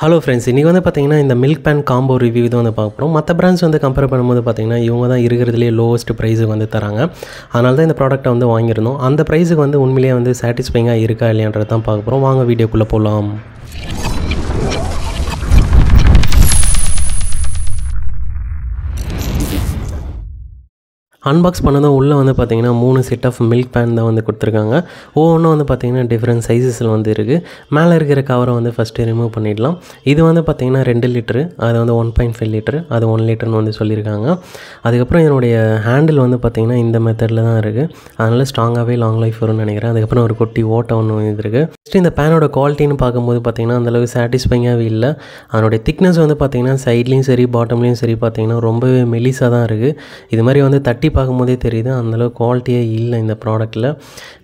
Hello friends, இன்றைக்கி வந்து பார்த்தீங்கன்னா இந்த மில்க் பேன் காம்போ ரிவ்யூ தான் வந்து பார்க்குறோம். மற்ற பிராண்ட்ஸ் வந்து கம்பேர் பண்ணும்போது பார்த்தீங்கன்னா இவங்க தான் இருக்கிறதுலே லோவஸ்ட் ப்ரைஸுக்கு வந்து தராங்க. அதனால தான் இந்த ப்ராடக்ட்டை வந்து வாங்கியிருந்தோம். அந்த ப்ரைஸுக்கு வந்து உண்மையிலேயே வந்து சாட்டிஸ்ஃபைங்காக இருக்கா இல்லையான்றது தான் பார்க்க போகிறோம். வாங்க வீடியோக்குள்ளே போகலாம். அன்பாக்ஸ் பண்ணதும் உள்ளே வந்து பார்த்திங்கன்னா 3 செட் ஆஃப் மில்க் பேன் தான் வந்து கொடுத்துருக்காங்க. ஒவ்வொன்றும் வந்து பார்த்திங்கன்னா டிஃப்ரெண்ட் சைஸஸில் வந்து இருக்குது. மேலே இருக்கிற கவரை வந்து ஃபஸ்ட்டு ரிமூவ் பண்ணிடலாம். இது வந்து பார்த்திங்கன்னா 2 லிட்டரு, அது வந்து 1.5 லிட்டரு, அது 1 லிட்டர்னு வந்து சொல்லியிருக்காங்க. அதுக்கப்புறம் இதனுடைய ஹேண்டில் வந்து பார்த்திங்கன்னா இந்த மெத்தடில் தான் இருக்குது. அதனால் ஸ்ட்ராங்காகவே லாங் லைஃப் வரும்னு நினைக்கிறேன். அதுக்கப்புறம் ஒரு குட்டி ஓட்டை ஒன்று இருக்குது. நெக்ஸ்ட்டு இந்த பேனோட குவாலிட்டின்னு பார்க்கும்போது பார்த்திங்கன்னா அந்தளவுக்கு சாட்டிஸ்ஃபைங்காகவே இல்லை. அதனுடைய திக்னஸ் வந்து பார்த்திங்கன்னா சைட்லேயும் சரி பாட்டம்லேயும் சரி பார்த்திங்கன்னா ரொம்பவே மெலிசாக தான் இருக்குது. இது மாதிரி வந்து தட்டி பார்க்கும்போதே தெரியுது அந்தளவுக்கு குவாலிட்டியே இல்லை இந்த ப்ராடக்ட்டில்.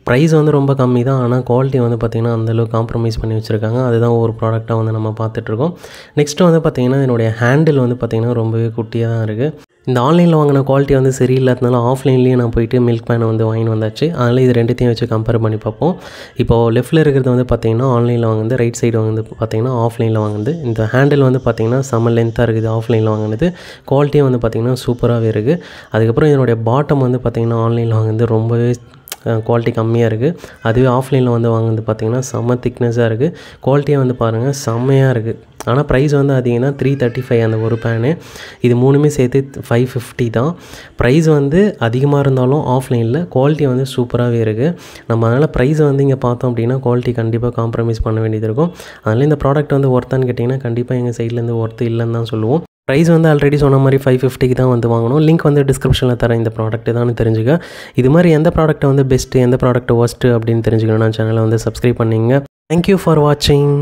ப்ரைஸ் வந்து ரொம்ப கம்மி தான், ஆனால் குவாலிட்டி வந்து பார்த்திங்கன்னா அந்தளவுக்கு காம்ப்ரமைஸ் பண்ணி வச்சுருக்காங்க. அதுதான் ஒரு ப்ராடக்டாக வந்து நம்ம பார்த்துட்ருக்கோம். நெக்ஸ்ட்டு வந்து பார்த்திங்கன்னா என்னுடைய ஹேண்டில் வந்து பார்த்திங்கன்னா ரொம்பவே குட்டியாக தான் இருக்குது. இந்த ஆன்லைனில் வாங்கின குவாலிட்டி வந்து சரியில்லாதனால ஆஃப்லைன்லேயே நான் போயிட்டு மில்க் பேனை வந்து வாங்கிட்டு வந்தாச்சு. அதனால் இது ரெண்டுத்தையும் வச்சு கம்பேர் பண்ணி பார்ப்போம். இப்போது லெஃப்ட்டில் இருக்கிறது வந்து பார்த்திங்கன்னா ஆன்லைனில் வாங்குது, ரைட் சைடு வாங்குது பார்த்திங்கன்னா ஆஃப்லைனில் வாங்குது. இந்த ஹேண்டில் வந்து பார்த்திங்கன்னா செம்ம லென்த்தாக இருக்குது ஆஃப்லைனில் வாங்கினது. குவாலிட்டியும் வந்து பார்த்திங்கன்னா சூப்பராகவே இருக்குது. அதுக்கப்புறம் இதனுடைய பாட்டம் வந்து பார்த்திங்கன்னா ஆன்லைனில் வாங்குது ரொம்பவே குவாலிட்டி கம்மியாக இருக்குது. அதுவே ஆஃப்லைனில் வந்து வாங்குறது பார்த்திங்கன்னா செம்ம திக்னஸாக இருக்குது. குவாலிட்டியாக வந்து பாருங்கள் செம்மையாக இருக்குது. ஆனால் ப்ரைஸ் வந்து அதிகம்னா 335 அந்த ஒரு பேனு. இது மூணுமே சேர்த்து 550 தான். ப்ரைஸ் வந்து அதிகமாக இருந்தாலும் ஆஃப்லைனில் குவாலிட்டி வந்து சூப்பராகவே இருக்குது. நம்ம அதனால் ப்ரைஸ் வந்து இங்கே பார்த்தோம் அப்படின்னா குவாலிட்டி கண்டிப்பாக காம்ப்ரமைஸ் பண்ண வேண்டியது இருக்கும். அதனால் இந்த ப்ராடக்ட் வந்து ஒர்த்தான்னு கேட்டிங்கன்னா கண்டிப்பாக எங்கள் சைட்லேருந்து ஒர்த்து இல்லைன்னு தான் சொல்லுவோம். ப்ரைஸ் வந்து ஆல்ரெடி சொன்ன மாதிரி 550க்கு தான் வந்து வாங்கணும். லிங்க் வந்து டிஸ்கிரிப்ஷனில் தரேன் இந்த ப்ராடக்ட் தான் தெரிஞ்சுக்க. இது மாதிரி எந்த ப்ராடக்ட்டை வந்து பெஸ்ட்டு, எந்த ப்ராடக்ட் ஒஸ்ட்டு அப்படின்னு தெரிஞ்சுக்கணும்னா சேனலை வந்து சப்ஸ்கிரைப் பண்ணிங்க. தேங்க்யூ ஃபார் வாட்சிங்.